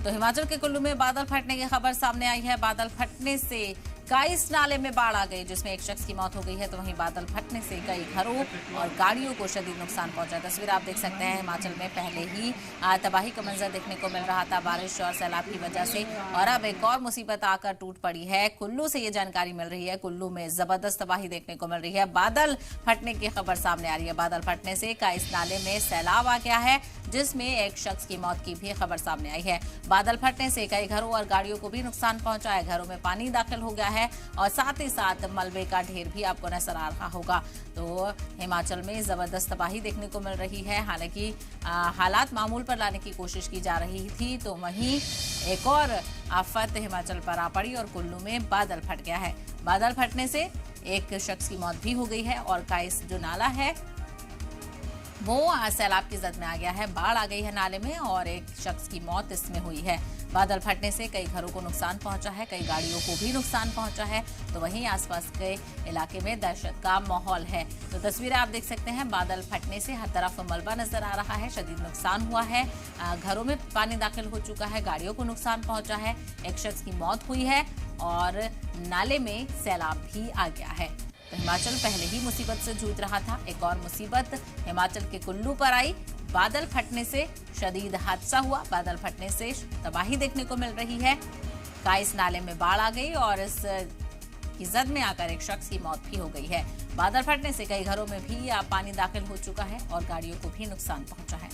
तो हिमाचल के कुल्लू में बादल फटने की खबर सामने आई है। बादल फटने से काइस नाले में बाढ़ आ गई, जिसमें एक शख्स की मौत हो गई है। तो वहीं बादल फटने से कई घरों और गाड़ियों को शदीद नुकसान पहुंचा। तस्वीर आप देख सकते हैं, हिमाचल में पहले ही तबाही का मंजर देखने को मिल रहा था बारिश और सैलाब की वजह से, और अब एक और मुसीबत आकर टूट पड़ी है। कुल्लू से ये जानकारी मिल रही है, कुल्लू में जबरदस्त तबाही देखने को मिल रही है। बादल फटने की खबर सामने आ रही है। बादल फटने से काइस नाले में सैलाब आ गया है, जिसमें एक शख्स की मौत की भी खबर सामने आई है। बादल फटने से कई घरों और गाड़ियों को भी नुकसान पहुंचा है। घरों में पानी दाखिल हो गया है और साथ ही साथ मलबे का ढेर भी आपको नजर आ रहा होगा। तो हिमाचल में जबरदस्त तबाही देखने को मिल रही है। हालांकि हालात मामूल पर लाने की कोशिश की जा रही थी, तो वहीं एक और आफत हिमाचल पर आ पड़ी और कुल्लू में बादल फट गया है। बादल फटने से एक शख्स की मौत भी हो गई है और काइस जो नाला है वो सैलाब की जद में आ गया है। बाढ़ आ गई है नाले में और एक शख्स की मौत इसमें हुई है। बादल फटने से कई घरों को नुकसान पहुंचा है, कई गाड़ियों को भी नुकसान पहुंचा है। तो वहीं आसपास के इलाके में दहशत का माहौल है। तो तस्वीरें आप देख सकते हैं, बादल फटने से हर तरफ मलबा नजर आ रहा है, शदीद नुकसान हुआ है, घरों में पानी दाखिल हो चुका है, गाड़ियों को नुकसान पहुंचा है, एक शख्स की मौत हुई है और नाले में सैलाब भी आ गया है। तो हिमाचल पहले ही मुसीबत से जूझ रहा था, एक और मुसीबत हिमाचल के कुल्लू पर आई। बादल फटने से शदीद हादसा हुआ, बादल फटने से तबाही देखने को मिल रही है। काइस नाले में बाढ़ आ गई और इस की जद में आकर एक शख्स की मौत भी हो गई है। बादल फटने से कई घरों में भी पानी दाखिल हो चुका है और गाड़ियों को भी नुकसान पहुंचा है।